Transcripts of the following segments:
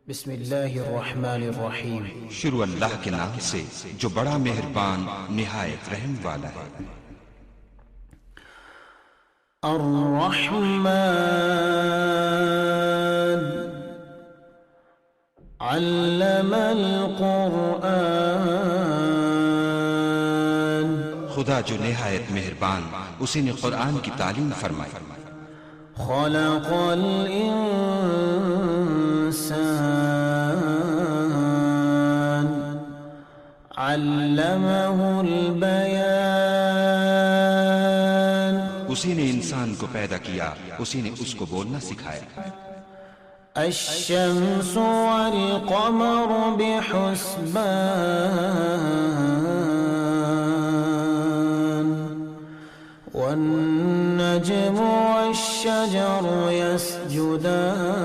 بسم اللہ الرحمن الرحیم۔ شروع اللہ کے نام سے جو بڑا مہربان نہایت رحم والا ہے۔ الرحمن علم القرآن، خدا جو نہایت مہربان اسی نے قرآن کی تعلیم فرمائی۔ خلق الانسان علمہ البیان، اسی نے انسان کو پیدا کیا، اسی نے اس کو بولنا سکھایا۔ الشمس والقمر بحسبان، والنجم والشجر يسجدان۔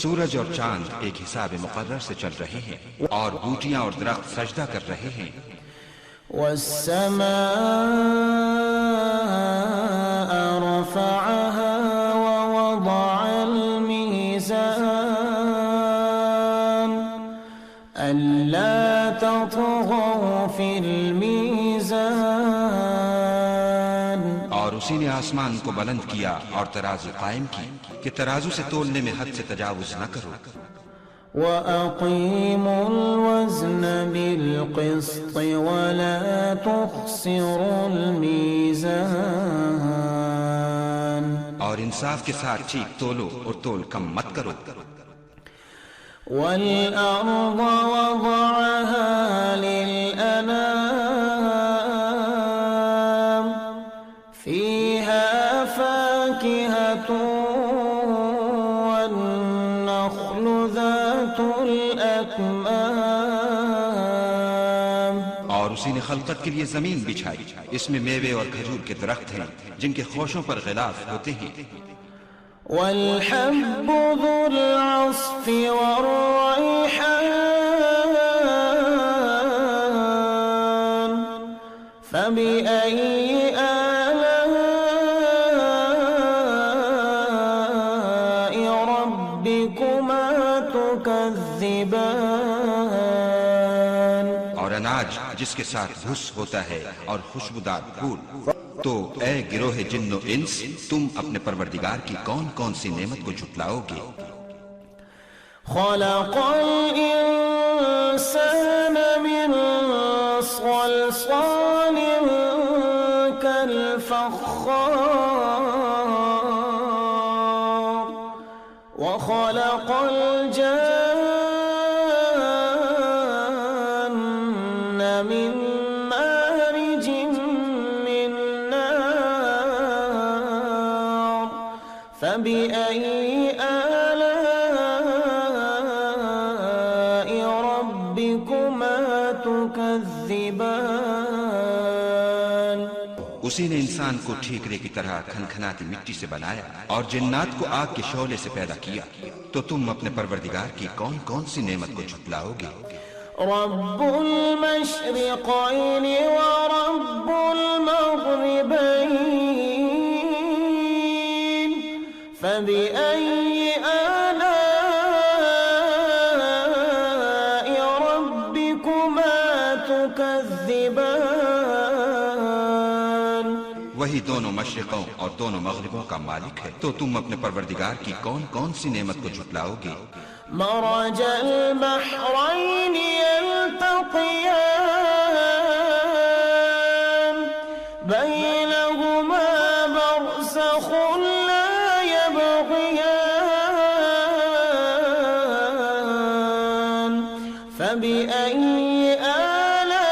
سورج اور چاند ایک حساب مقرر سے چل رہے ہیں، اور بوٹیاں اور درخت سجدہ کر رہے ہیں۔ والسماء رفعها ووضع الميزان ألا تطغوا في الميزان، اور اسی نے آسمان کو بلند کیا اور ترازو قائم کی کہ ترازو سے تولنے میں حد سے تجاوز نہ کرو۔ وَأَقِيمُوا الْوَزْنَ بِالْقِسْطِ وَلَا تُخْسِرُوا الْمِيزَانَ، اور انصاف کے ساتھ ٹھیک تولو اور تول کم مت کرو۔ وَالْأَرْضَ وَضَعَهَا لِلْأَنَامِ فِيهَا فَاكِهَةٌ وَالنَّخْلُ ذَاتُ الْأَكْمَامِ، اور اسی نے خلقت کے لیے زمین بچھائی، اس میں میوے اور کھجور کے درخت ہیں جن کے خوشوں پر غلاف ہوتے ہیں۔ والحب ذو العصف والريحان فبأي آلاء ربكما تكذبان، اور اناج جس کے ساتھ بھس ہوتا ہے اور خوشبودار پھول۔ تو اے گروہ جن و انس، تم اپنے پروردگار کی کون کون سی نعمت کو جھٹلاؤ گے؟ خلق الإنسان من صلصال كالفخار، وخلق الجان من مارج من نار، فبأي آلاء ربكما تكذبان۔ اسی نے انسان کو ٹھیکرے کی طرح کھنکھناتی مٹی سے بنایا اور جنات کو آگ کے شعلے سے پیدا کیا، تو تم اپنے پروردگار کی کون کون سی نعمت کو جھٹلاؤ گے؟ رب المشرقين ورب المغربين فبأي آلاء ربكما تكذبان۔ وہی دونوں مشرقوں اور دونوں مغربوں کا مالک ہے، تو تم اپنے پروردگار کی کون کون سی نعمت کو جھٹلاؤ گے؟ مرج البحرين يلتقيان بينهما برزخ لا يبغيان، فبأي آلاء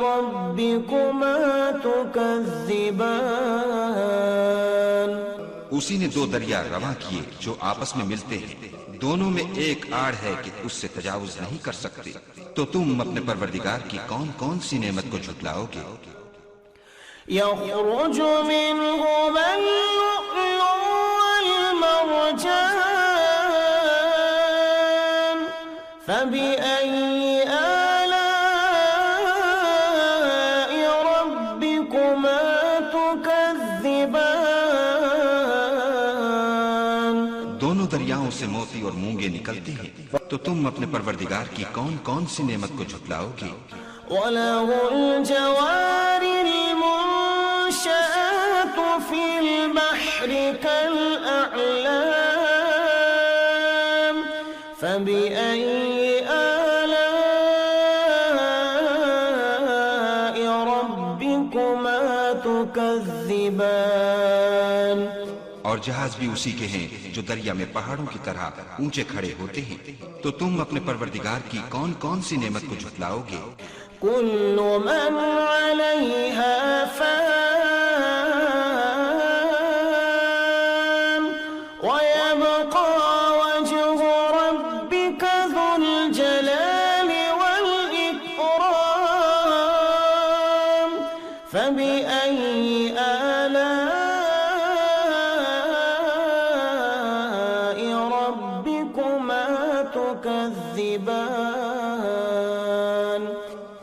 ربكما تكذبان۔ اسی نے دو دریا رواں کیے جو آپس میں ملتے ہیں، دونوں میں ایک آڑ ہے کہ اس سے تجاوز نہیں کر سکتے، تو تم اپنے پروردگار کی کون کون سی نعمت کو جھٹلاؤ گے؟ يخرج منهما اللؤلؤ والمرجان فبأي آلاء ربكما تكذبان۔ دریاؤں سے موتی اور مونگے نکلتے ہیں، تو تم اپنے پروردگار کی کون کون سی نعمت کو جھٹلاؤ گے؟ وَلَهُ الْجَوَارِ الْمُنشَآتُ فِي الْبَحْرِ كَالْأَعْلَامِ فَبِأَيِّ آلَاءِ رَبِّكُمَا تُكَذِّبَانِ۔ اور جہاز بھی اسی کے ہیں جو دریا میں پہاڑوں کی طرح اونچے کھڑے ہوتے ہیں، تو تم اپنے پروردگار کی کون کون سی نعمت کو جھٹلاؤ گے؟ كل من عليها فان ويبقى وجه ربك ذو الجلال والإكرام فبأي آلاء ربكما تكذبان۔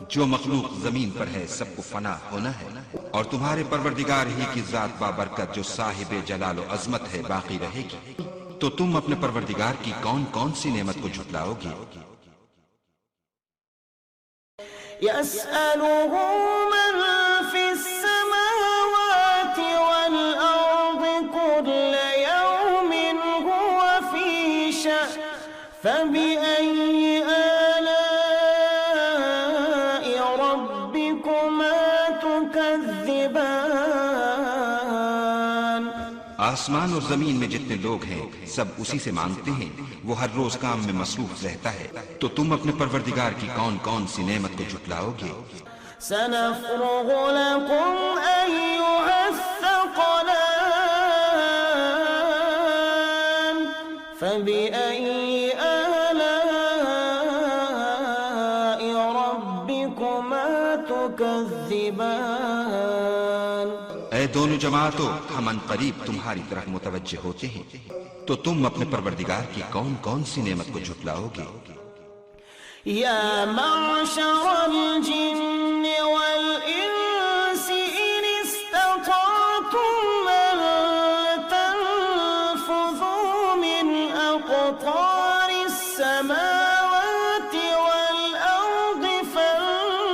جو مخلوق زمین پر ہے سب کو فنا ہونا ہے، اور تمہارے پروردگار ہی کی ذات بابرکت جو صاحب جلال و عظمت ہے باقی رہے گی، تو تم اپنے پروردگار کی کون کون سی نعمت کو جھٹلاؤ گے؟ يسأله من في السماوات والأرض كل يوم هو في شأن فبأي آلاء ربكما تكذبان۔ آسمان اور زمین میں جتنے لوگ ہیں سب اسی سے مانگتے ہیں، وہ ہر روز کام میں مصروف رہتا ہے، تو تم اپنے پروردگار کی کون کون سی نعمت کو جھٹلاؤ گے؟ سنفرغ لكم أيها الثقلان فبأي آلاء ربكما تكذبان۔ اے دونوں جماعتوں، ہم ان قریب تمہاری طرف متوجہ ہوتے ہیں، تو تم اپنے پروردگار کی کون کون سی نعمت کو جھٹلاؤ گے؟ يا معشر الجن والإنس إن استطعتم أن تنفذوا من أقطار السماوات والأرض فانفذوا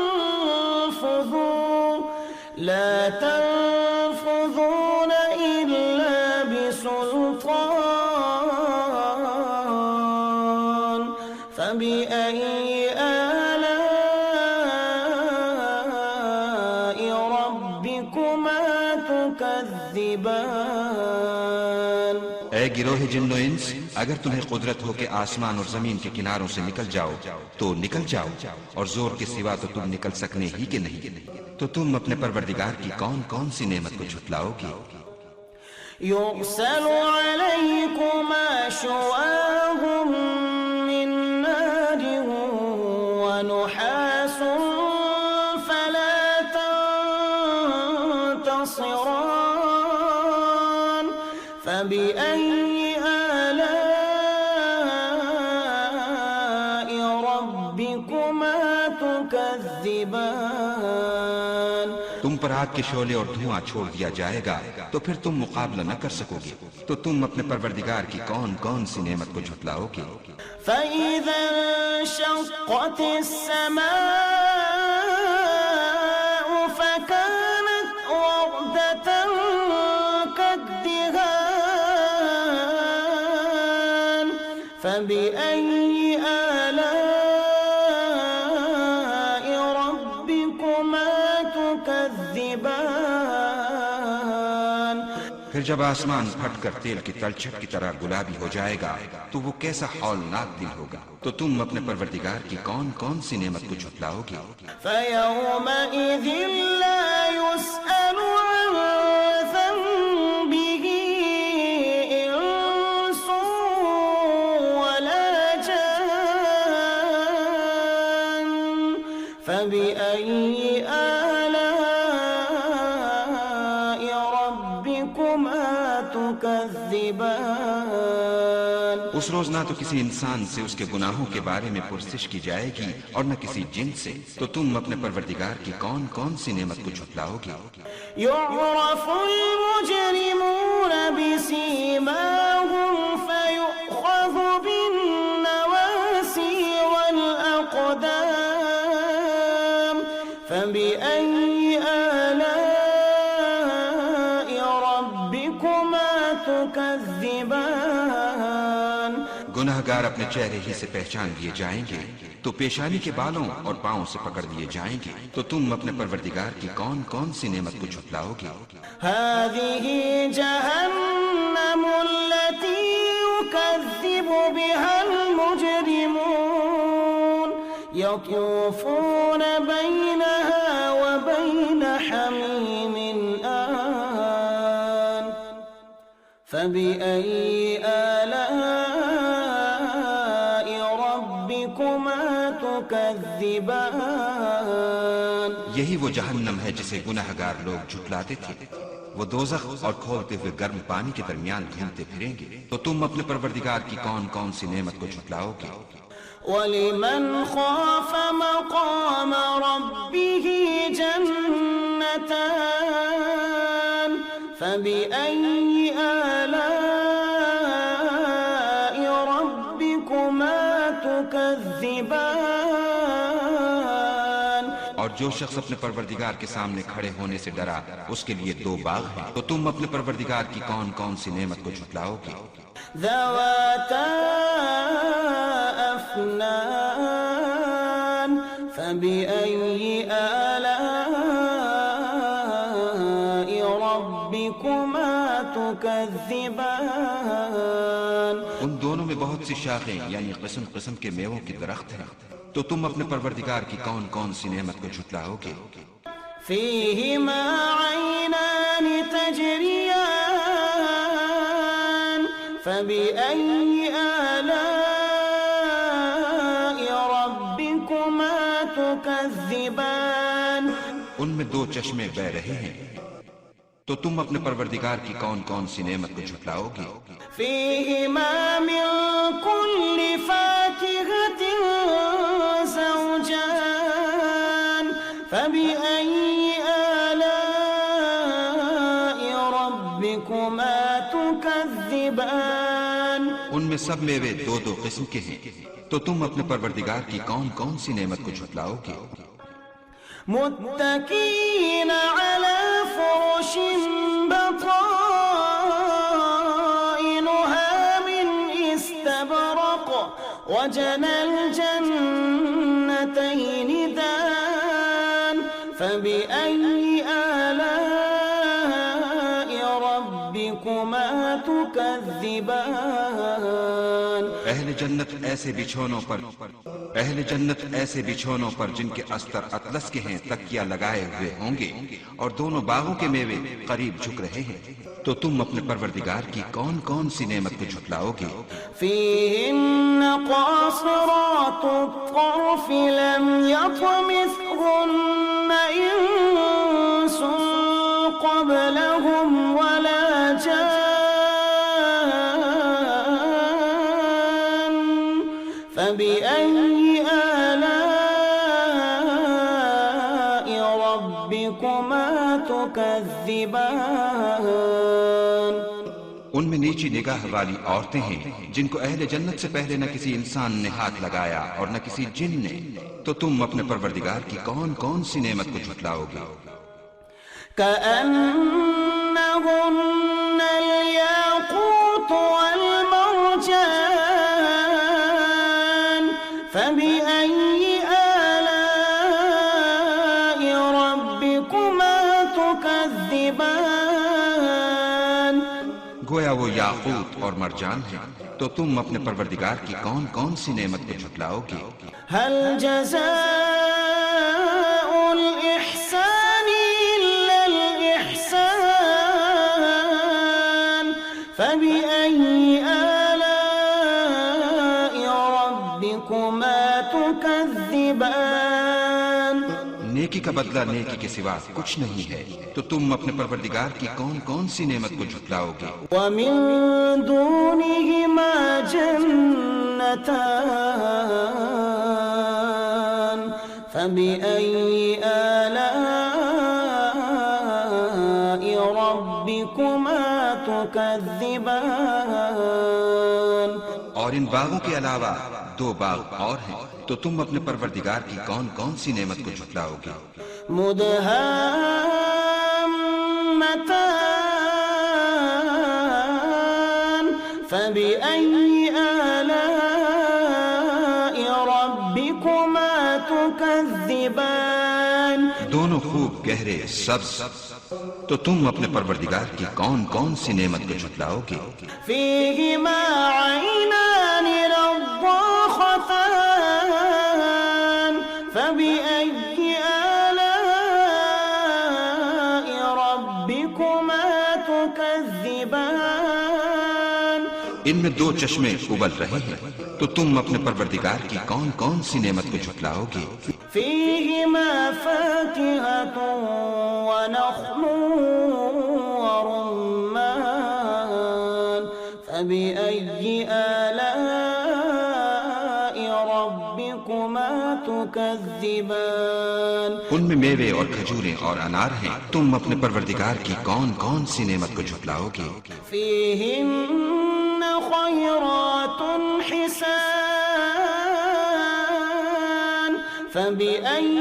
لا تنفذون إلا بسلطان فبأي آلاء ربكما تكذبان۔ اے گروہ جن و انس، اگر تمہیں قدرت ہو کہ آسمان اور زمین کے کناروں سے نکل جاؤ تو نکل جاؤ، اور زور کے سوا تو تم نکل سکنے ہی کہ نہیں، تو تم اپنے پروردگار کی کون کون سی نعمت کو جھٹلاؤ گے؟ يرسل عليكما شواظ من نار ونحاس فلا تنتصران فبأي آلاء ربكما تكذبان۔ تم پر آگ کے شعلے اور دھواں چھوڑ دیا جائے گا، تو پھر تم مقابلہ نہ کر سکو گے، تو تم اپنے پروردگار کی کون کون سی نعمت کو جھٹلاؤ گے؟ فإذا انشقت السماء فكانت وردة كالدهان فبأي آلاء ربكما تكذبان۔ پھر جب آسمان پھٹ کر تیل کی تلچھٹ کی طرح گلابی ہو جائے گا تو وہ کیسا ہولناک دن ہوگا، تو تم اپنے پروردگار کی کون کون سی نعمت کو جھٹلاؤ گے؟ فيومئذ لا يسأل عن ذنبه إنس ولا جان فبأي آلاء ربكما تكذبان۔ اس روز نہ تو کسی انسان سے اس کے گناہوں کے بارے میں پرسش کی جائے گی اور نہ کسی جن سے، تو تم اپنے پروردگار کی کون کون سی نعمت کو جھٹلاؤ گے؟ يعرف المجرمون بسيماهم فيؤخذون تكذبان گناہگار اپنے چہرے ہی سے پہچان لیے جائیں گے تو پیشانی کے بالوں اور پاؤں سے پکڑ لیے جائیں گے. تو تم اپنے پروردگار کی کون کون سی نعمت کو جھٹلاؤ گے؟ هذه جهنم التي يكذب بها المجرمون يطوفون بينها وبين حميم آن فبأي آلاء ربكما تكذبان یہی وہ جہنم ہے جسے گناہگار لوگ جھٹلاتے تھے. وہ دوزخ اور کھولتے ہوئے گرم پانی کے درمیان گھومتے پھریں گے. تو تم اپنے پروردگار کی کون کون سی نعمت کو جھٹلاؤ گے؟ وَلِمَنْ خَافَ مَقَامَ رَبِّهِ جَنَّتَانِ فَبِأَيِّ آلَاءِ رَبِّكُمَا تُكَذِّبَانِ اور جو شخص اپنے پروردگار کے سامنے کھڑے ہونے سے ڈرا اس کے لیے دو باغ ہیں. تو تم اپنے پروردگار کی کون کون سی نعمت کو جھٹلاؤ گے؟ ذواتا أفنان فبأي آلاء ربكما تكذبان ان دونوں میں بہت سی شاخیں یعنی قسم قسم کے میووں کے درخت ہیں. تو تم اپنے پروردگار کی کون کون سی نعمت کو جھٹلاؤ گے؟ فيهما عينان تجريان فبأي آلاء ربكما تكذبان ان میں دو چشمے بہ رہے ہیں. تو تم اپنے پروردگار کی کون کون سی نعمت کو جھٹلاؤ گے؟ فيهما من كل فاكهة زوجان فبأي آلاء ربكما تكذبان ان میں سب میوے دو دو قسم کے ہیں. تو تم اپنے پروردگار کی کون کون سی نعمت کو جھٹلاؤ گے؟ متكئين على فرش بطائنها من استبرق وجنى الجنتين دان فبأي آلاء ربكما تكذبان اہل جنت ایسے بچھونوں پر جن کے استر اطلس کے ہیں تکیہ لگائے ہوئے ہوں گے اور دونوں باغوں کے میوے قریب جھک رہے ہیں. تو تم اپنے پروردگار کی کون کون سی نعمت کو جھٹلاؤ گے؟ فيهن قاصرات الطرف لم يطمثهن إنس قبلهم ولا جان فبأي آلاء ربكما تكذبان ان میں نیچی نگاہ والی عورتیں ہیں جن کو اہل جنت سے پہلے نہ کسی انسان نے ہاتھ لگایا اور نہ کسی جن نے. تو تم اپنے پروردگار کی کون کون سی نعمت کو جھٹلاؤ گے؟ كأنهن الياقوت والمرجان فبأي آلاء ربكما تكذبان گویا وہ یاقوت اور مرجان ہیں. تو تم اپنے پروردگار کی کون کون سی نعمت کو جھٹلاؤ گے؟ هل جزاء الإحسان إلا الإحسان فبأي آلاء ربكما تكذبان نیکی کا بدلہ نیکی کے سوا کچھ نہیں ہے. تو تم اپنے پروردگار کی کون کون سی نعمت کو جھٹلاؤ گے؟ ومن دونهما جنتان فبأي آلاء ربكما تكذبان اور ان باغوں کے علاوہ دو باغ اور ہیں. تو تم اپنے پروردگار کی کون کون سی نعمت کو جھٹلاؤ گے؟ مدهامتان فبأي آلاء ربكما تكذبان دونوں خوب گہرے سبز، تو تم اپنے پروردگار کی کون کون سی نعمت کو جھٹلاؤ گے؟ فيهما عينان نضاختان فبأي آلاء ربكما تكذبان ان میں دو چشمے ابل رہے ہیں، تو تم اپنے پروردگار کی کون کون سی نعمت کو جھٹلاؤ گے؟ فيهما فاكهة ونخل ورمان فبأي آلاء ربكما تكذبان ان میں میوے اور کھجوریں اور انار ہیں، تم اپنے پروردگار کی کون کون سی نعمت کو جھٹلاؤ گے؟ فيهن خيرات حسان فبأي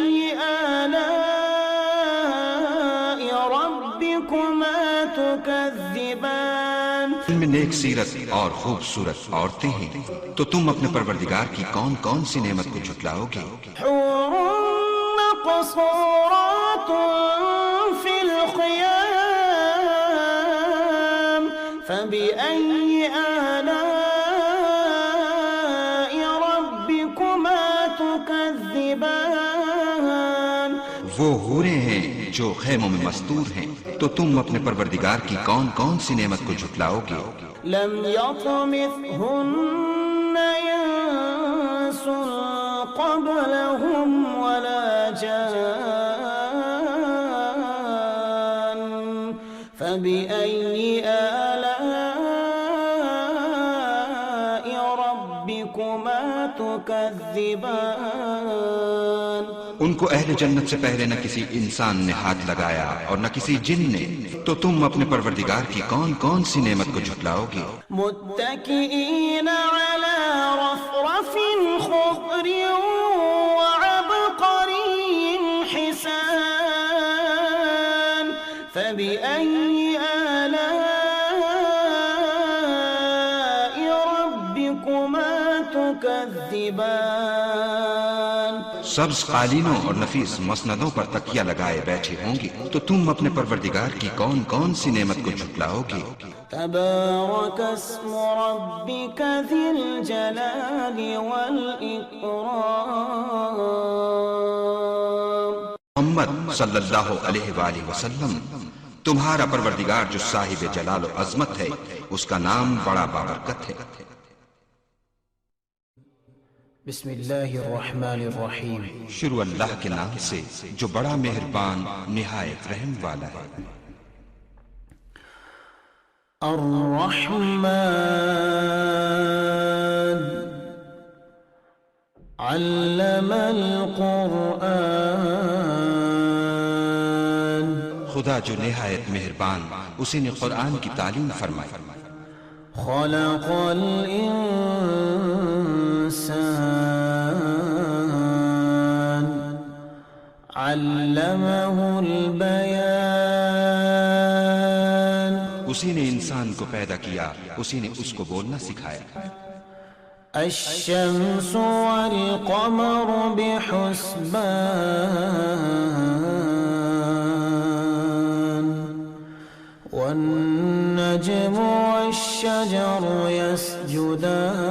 آلاء ربكما تكذبان ان میں نیک سیرت اور خوبصورت عورتیں ہیں، تو تم اپنے پروردگار کی کون کون سی نعمت کو جھٹلاؤ گے؟ حور مقصورات في الخيام فبأي آلاء ربكما تكذبان وہ حوریں ہیں جو خیموں میں مستور ہیں، تو تم اپنے پروردگار کی کون کون سی نعمت کو جھٹلاؤ گے؟ لم يطمثهن انس قبلهم ولا جان فبأي آلاء ربكما تكذبان ان کو اہل جنت سے پہلے نہ کسی انسان نے ہاتھ لگایا اور نہ کسی جن نے، تو تم اپنے پروردگار کی کون کون سی نعمت کو جھٹلاؤ گے؟ متكئين على رفرف خضر وعبقري حسان فبأي آلاء ربكما تكذبان سبز قالینوں اور نفیس مسندوں پر تکیہ لگائے بیٹھے ہوں گے، تو تم اپنے پروردگار کی کون کون سی نعمت کو جھٹلاؤ گے؟ تبارك اسم ربك ذي الجلال والإكرام محمد صلی اللہ علیہ وآلہ وسلم، تمہارا پروردگار جو صاحب جلال و عظمت ہے، اس کا نام بڑا بابرکت ہے۔ بسم اللہ الرحمن الرحیم شروع اللہ کے نام سے جو بڑا مہربان نہایت رحم والا ہے۔ الرحمن علم القرآن خدا جو نہایت مہربان، اسی نے قرآن کی تعلیم فرمائی۔ خلق الإنسان علمه البيان اسی نے انسان کو پیدا کیا، اسی نے اس کو بولنا سکھایا۔ الشمس والقمر بحسبان والنجم والشجر يسجدان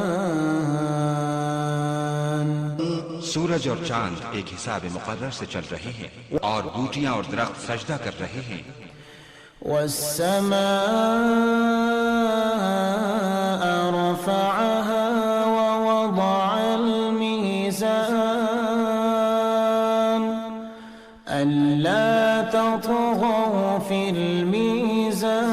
سورج اور چاند ایک حساب مقرر سے چل رہے ہیں، اور بوٹیاں اور درخت سجدہ کر رہے ہیں۔ والسماء رفعها ووضع الميزان ألا تطغوا في الميزان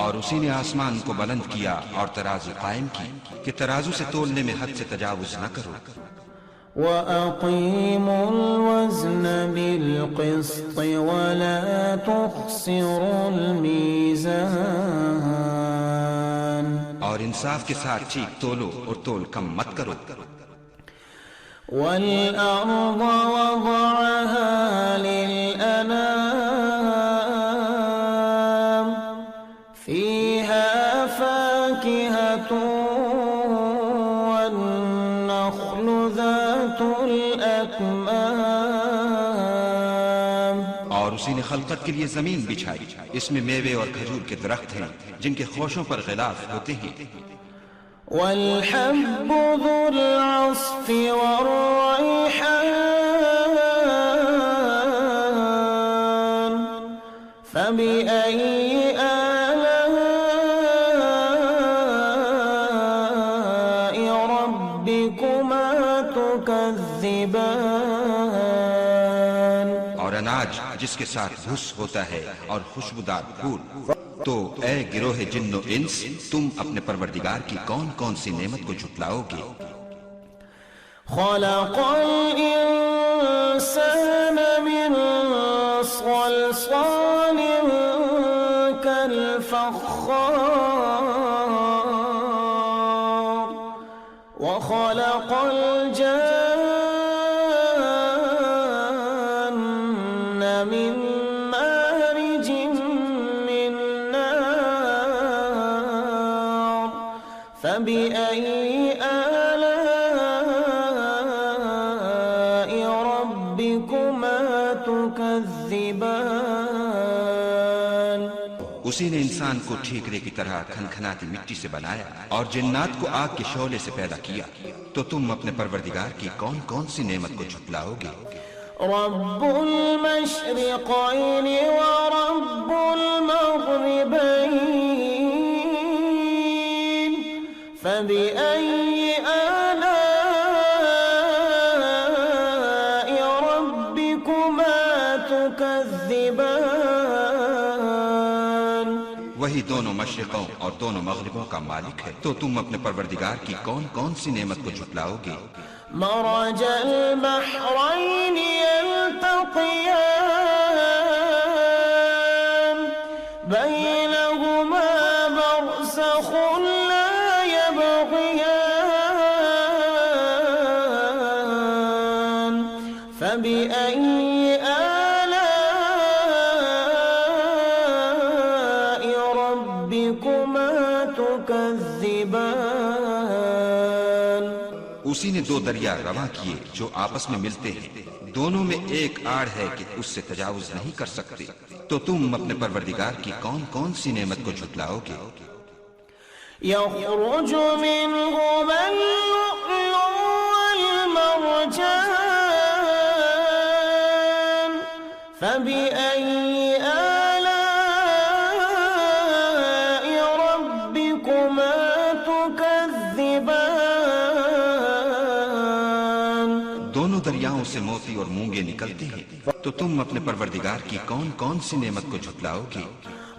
اور اسی نے آسمان کو بلند کیا اور ترازو قائم کی کہ ترازو سے تولنے میں حد سے تجاوز نہ کرو۔ وَأَقِيمُوا الْوَزْنَ بِالْقِسْطِ وَلَا تُخْسِرُوا الْمِيزَانَ اور انصاف کے ساتھ ٹھیک تولو اور تول کم مت کرو۔ وَالْأَرْضَ وَضَعَهَا لِلْأَنَامِ فِيهَا الأكمام اور اسی نے خلقت کے لیے زمین بچھائی، اس میں میوے اور کھجور کے درخت ہیں جن کے خوشوں پر غلاف ہوتے ہیں، والحب ذو العصف والريحان فبأي آلاء ربكما تكذبان اور اناج جس کے ساتھ بھس ہوتا ہے اور خوشبودار پھول۔ تو اے گروہ جن و انس، تم اپنے پروردگار کی کون کون سی نعمت کو جھٹلاؤ گے؟ خلق الإنسان من صلصال كالفخار وخلق الجان من مارج من نار فبأي آلاء ربكما تكذبان اسی نے انسان کو ٹھیکرے کی طرح کھنکھناتی مٹی سے بنایا اور جنات کو آگ کے شعلے سے پیدا کیا، تو تم اپنے پروردگار کی کون کون سی نعمت کو جھٹلاؤ گے؟ رب المشرقين ورب المغربين فبأي آلاء ربكما تكذبان وہی دونوں مشرقوں اور دونوں مغربوں کا مالک ہے، تو تم اپنے پروردگار کی کون کون سی نعمت کو جھٹلاؤ گے؟ مرج البحرين يلتقيان بينهما برزخ لا يبغيان فبأي آلاء ربكما تكذبان اسی نے دو دریا رواں کیے جو آپس میں ملتے ہیں، دونوں میں ایک آڑ ہے کہ اس سے تجاوز نہیں کر سکتے، تو تم اپنے پروردگار کی کون کون سی نعمت کو جھٹلاؤ گے؟ يخرج منهما اللؤلؤ والمرجان فبأي آلاء ربكما تكذبان دونوں دریاؤں سے موتی اور مونگے نکلتے ہیں، تو تم اپنے پروردگار کی کون کون سی نعمت کو جھٹلاؤ گے؟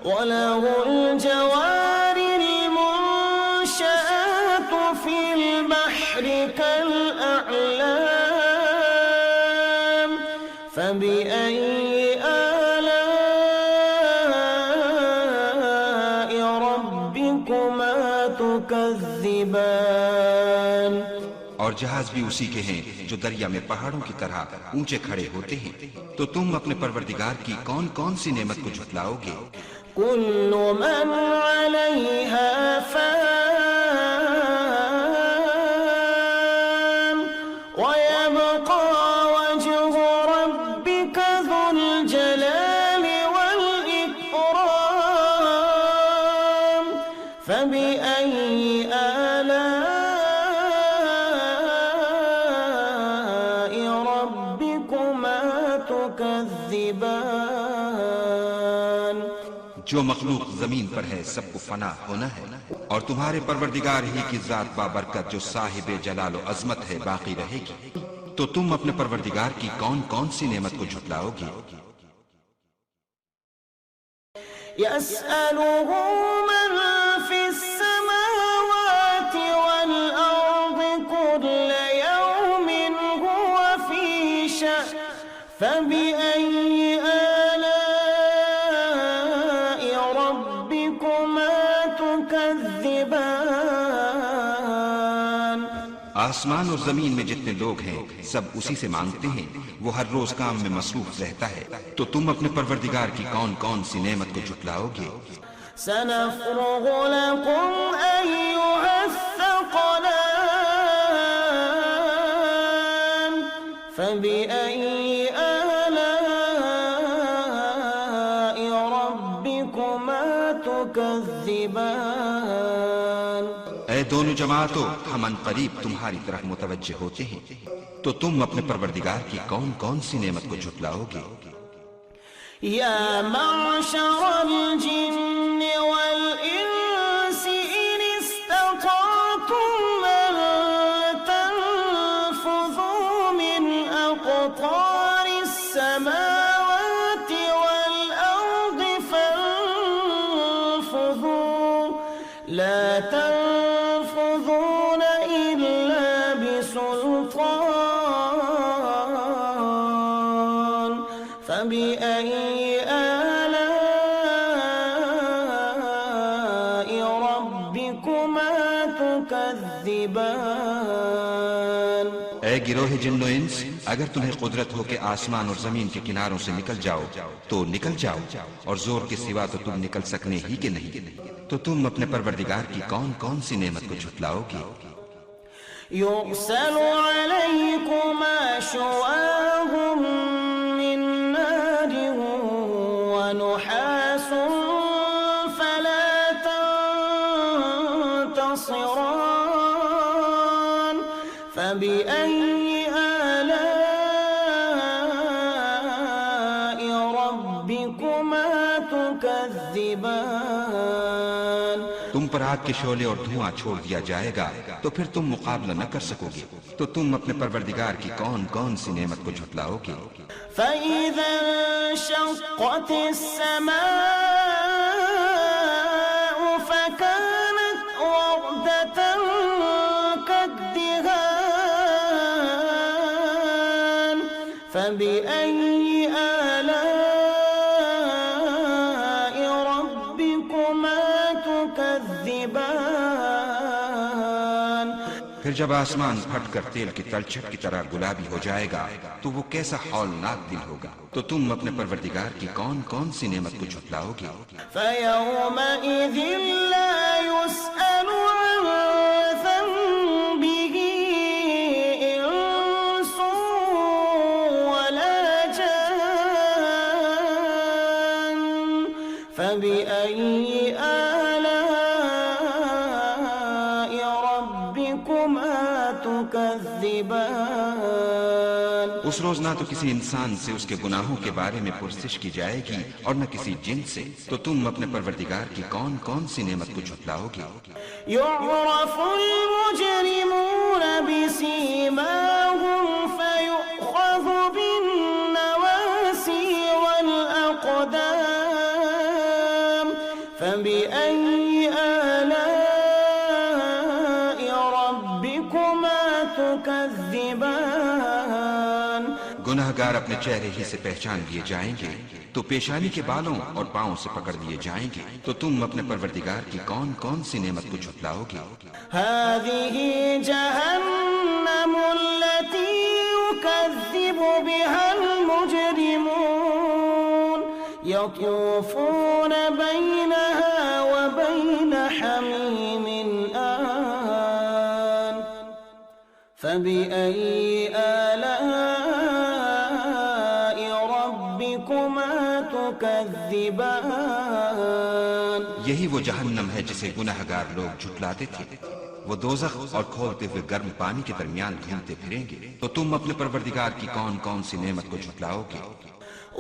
وله الجوار المنشآت في البحر كالأعلام فبأي آلاء ربكما تكذبان اور جہاز بھی اسی کے ہیں جو دریا میں پہاڑوں کی طرح اونچے کھڑے ہوتے ہیں، تو تم اپنے پروردگار کی کون کون سی نعمت کو جھٹلاؤ گے؟ كل من عليها فان ويبقى وجه ربك ذو الجلال والإكرام فبأي آلاء ربكما تكذبان جو مخلوق زمین پر ہے سب کو فنا ہونا ہے، اور تمہارے پروردگار ہی کی ذات بابرکت جو صاحب جلال و عظمت ہے باقی رہے گی، تو تم اپنے پروردگار کی کون کون سی نعمت کو جھٹلاؤ گے؟ يسأله من في السماوات والأرض كل يوم هو في شأن فبأي آلاء ربكما تكذبان آسمان اور زمین میں جتنے لوگ ہیں سب اسی سے مانگتے ہیں، وہ ہر روز کام میں مصروف رہتا ہے، تو تم اپنے پروردگار کی کون کون سی نعمت کو جھٹلاؤ گے؟ سنفرغ لكم أيها الثقلان فبأي آلاء ربكما تكذبان اے دونوں جماعتوں، ہم ان قریب تمہاری طرف متوجہ ہوتے ہیں، تو تم اپنے پروردگار کی کون کون سی نعمت کو جھٹلاؤ گے؟ يا معشر الجن والإنس إن استطعتم أن تنفذوا من أقطار السماوات والأرض فانفذوا لا تنفذون إلا بسلطان فبأي اے گروہ جن و انس، اگر تمہیں قدرت ہو کہ آسمان اور زمین کے کناروں سے نکل جاؤ تو نکل جاؤ، اور زور کے سوا تو تم نکل سکنے ہی کے نہیں، تو تم اپنے پروردگار کی کون کون سی نعمت کو جھٹلاؤ گے؟ يرسل عليكما شواظ من نار ونحاس فلا تنتصران فبأي آلاء ربكما تكذبان تم پر آگ کے شعلے اور دھواں چھوڑ دیا جائے گا تو پھر تم مقابلہ نہ کر سکو گے، تو تم اپنے پروردگار کی کون کون سی نعمت کو جھٹلاؤ گے؟ فَإِذَا انشَقَّتِ السَّمَاءُ فَكَانَتْ وَرْدَةً كَالدِّهَانِ فَبِأَيِّ آلَاءِ رَبِّكُمَا تُكَذِّبَانِ پھر جب آسمان پھٹ کر تیل کی تلچھٹ کی طرح گلابی ہو جائے گا تو وہ کیسا ہولناک دن ہوگا، تو تم اپنے پروردگار کی کون کون سی نعمت کو جھٹلاؤ گے؟ فَيَوْمَئِذٍ لَا يُسْأَلُ عَنْ ذَنبِهِ إِنسٌ وَلَا جَانٌّ فَبِأَيِّ آلَاءِ رَبِّكُمَا تُكَذِّبَانِ اس روز نہ تو کسی انسان سے اس کے گناہوں کے بارے میں پرسش کی جائے گی اور نہ کسی جن سے، تو تم اپنے پروردگار کی کون کون سی نعمت کو جھٹلاؤ گے؟ يُعْرَفُ الْمُجْرِمُونَ بِسِيمَاهُمْ فَيُؤْخَذُ بِالنَّوَاسِي وَالْأَقْدَامِ فَبِأَيِّ آلَاءِ رَبِّكُمَا تُكَذِّبَانِ گناہگار اپنے چہرے ہی سے پہچان لیے جائیں گے تو پیشانی کے بالوں اور پاؤں سے پکڑ لیے جائیں گے، تو تم اپنے پروردگار کی کون کون سی نعمت کو جھٹلاؤ گے؟ هذه جهنم التي يكذب بها المجرمون يطوفون بينها وبين حميم آن فبأي آلاء ربكما تكذبان یہی وہ جہنم ہے جسے گناہگار لوگ جھٹلاتے تھے، وہ دوزخ اور کھولتے ہوئے گرم پانی کے درمیان گھومتے پھریں گے، تو تم اپنے پروردگار کی کون کون سی نعمت کو جھٹلاؤ گے؟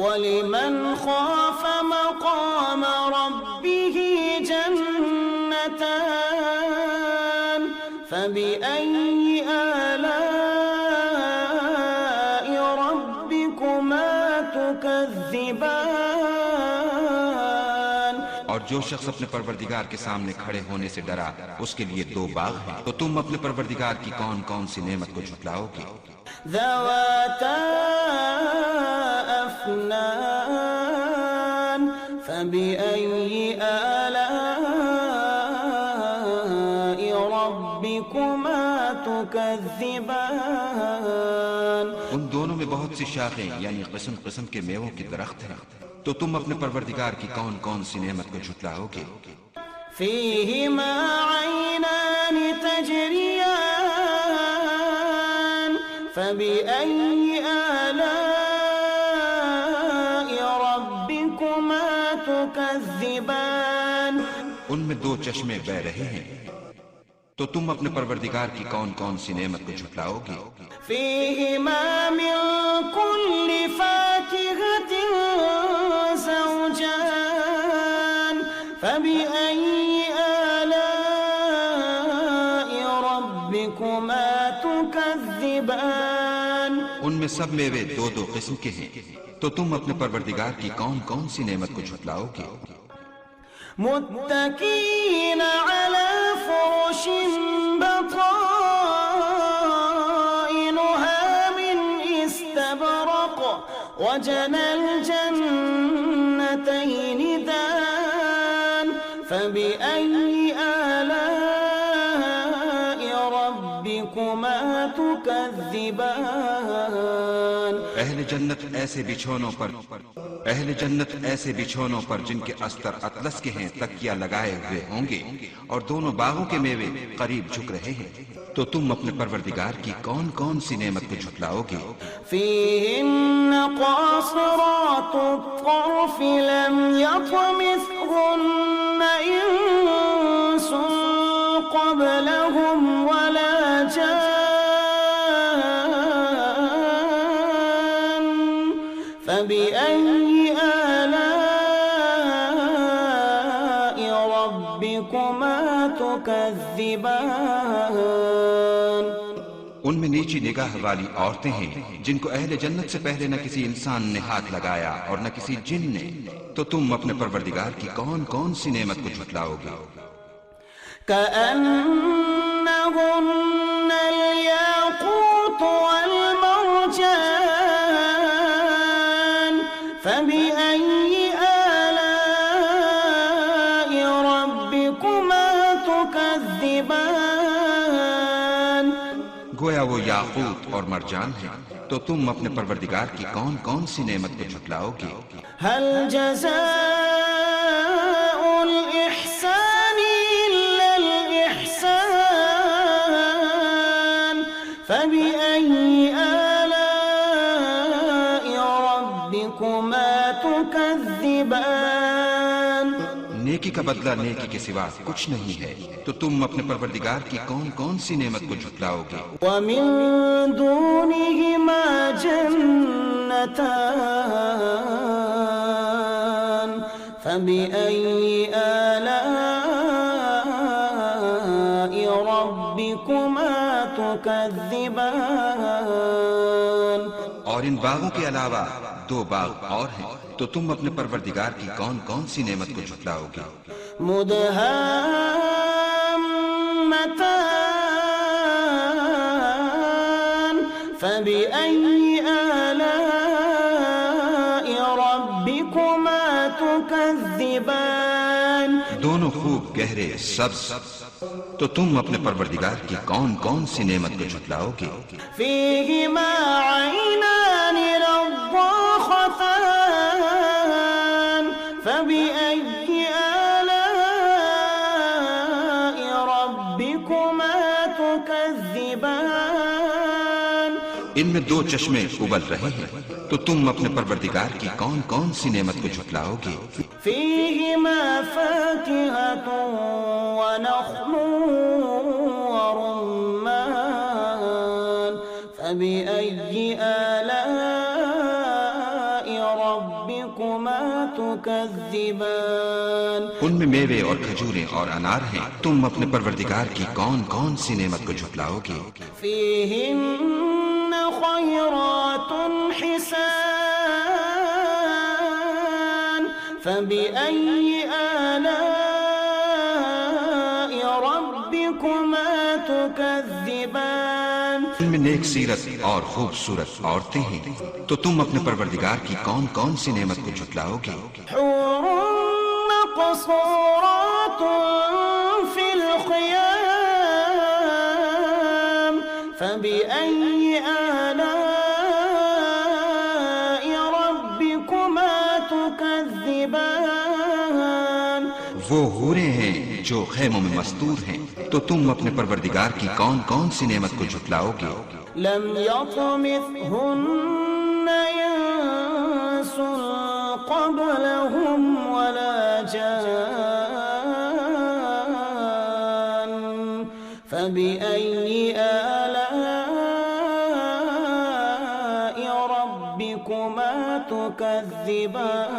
وَلِمَنْ خَافَ مَقَامَ رَبِّهِ جَنَّتَانِ فَبِأَيِّ آلَاءِ رَبِّكُمَا تُكَذِّبَانِ اور جو شخص اپنے پروردگار کے سامنے کھڑے ہونے سے ڈرا اس کے لیے دو باغ ہیں، تو تم اپنے پروردگار کی کون کون سی نعمت کو جھٹلاؤ گے؟ ذواتا أفنان فبأي آلاء ربكما تكذبان ان دونوں میں بہت سی شاخیں یعنی قسم قسم کے میووں کے درخت ہیں، تو تم اپنے پروردگار کی کون کون سی نعمت کو جھٹلاؤ گے؟ فيهما عينان تجريان فبأي آلاء ربكما تكذبان ان میں دو چشمے بہ رہے ہیں، تو تم اپنے پروردگار کی کون کون سی نعمت کو جھٹلاؤ گے؟ فيهما من كل فاكهة زوجان فبأي آلاء ربكما تكذبان ان میں سب میوے دو دو قسم کے ہیں، تو تم اپنے پروردگار کی کون کون سی نعمت کو جھٹلاؤ گے؟ متكئين على فرش بطائنها من استبرق وجنى الجنتين دان فبأي آلاء ربكما تكذبان اہل جنت ایسے بچھونوں پر جن کے استر اطلس کے ہیں تکیہ لگائے ہوئے ہوں گے، اور دونوں باغوں کے میوے قریب جھک رہے ہیں، تو تم اپنے پروردگار کی کون کون سی نعمت کو جھٹلاؤ گے؟ فيهن قاصرات الطرف لم يطمثهن إنس قبلهم ولا جان فبأي آلاء ربكما تكذبان ان میں نیچی نگاہ والی عورتیں ہیں جن کو اہل جنت سے پہلے نہ کسی انسان نے ہاتھ لگایا اور نہ کسی جن نے، تو تم اپنے پروردگار کی کون کون سی نعمت کو جھٹلاؤ گے؟ كأنهن الياقوت والمرجان فبأي آلاء ربكما تكذبان گویا وہ یاقوت اور مرجان ہیں، تو تم اپنے پروردگار کی کون کون سی نعمت کو جھٹلاؤ گے؟ هل جزاء الإحسان إلا الإحسان فبأي آلاء ربكما تكذبان نیکی کا بدلہ نیکی کے سوا کچھ نہیں ہے، تو تم اپنے پروردگار کی کون کون سی نعمت کو جھٹلاؤ گے؟ ومن دونهما جنتان فبأي آلاء ربكما تكذبان اور ان باغوں کے علاوہ دو باغ اور ہیں، تو تم اپنے پروردگار کی کون کون سی نعمت کو جھٹلاؤ گے؟ مدهامتان فبأي آلاء ربكما تكذبان دونوں خوب گہرے سبز، تو تم اپنے پروردگار کی کون کون سی نعمت کو جھٹلاؤ گے؟ فيهما عينان نضاختان فبأي آلاء ربكما تكذبان ان میں دو چشمے ابل رہے ہیں، تو تم اپنے پروردگار کی کون کون سی نعمت کو جھٹلاؤ گے؟ فيهما فاكهة ونخل ورمان فبأي آلاء ربكما تكذبان ان میں میوے اور کھجوریں اور انار ہیں، تم اپنے پروردگار کی کون کون سی نعمت کو جھٹلاؤ گے؟ فيهن خيرات حسان فبأي آلاء ربكما تكذبان ان میں نیک سیرت اور خوبصورت عورتیں ہیں، تو تم اپنے پروردگار کی کون کون سی نعمت کو جھٹلاؤ گے؟ حور مقصورات في الخيام فبأي آلاء ربكما تكذبان وہ حوریں ہیں جو خیموں میں مستور ہیں، تو تم اپنے پروردگار کی کون کون سی نعمت کو جھٹلاؤ گے؟ لم يطمثهن إنس قبلهم ولا جان فبأي آلاء ربكما تكذبان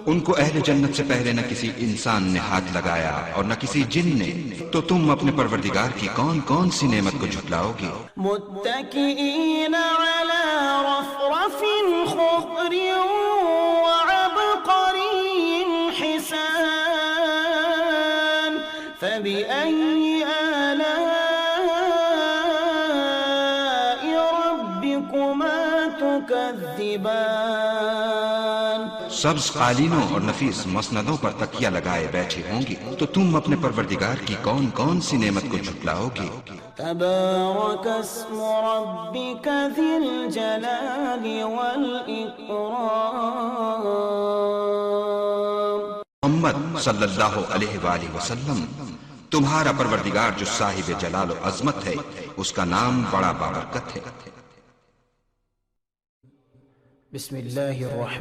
ان کو اہل جنت سے پہلے نہ کسی انسان نے ہاتھ لگایا اور نہ کسی جن نے، تو تم اپنے پروردگار کی کون کون سی نعمت کو جھٹلاؤ گے؟ متكئين على رفرف خضر وعبقري حسان فبأي آلاء ربكما تكذبان سبز قالینوں اور نفیس مسندوں پر تکیہ لگائے بیٹھے ہوں گے، تو تم اپنے پروردگار کی کون کون سی نعمت کو جھٹلاؤ گے؟ تبارك اسم ربك ذي الجلال والإكرام محمد صلی اللہ علیہ وآلہ وسلم، تمہارا پروردگار جو صاحب جلال و عظمت ہے، اس کا نام بڑا بابرکت ہے۔ بسم اللہ الرحمن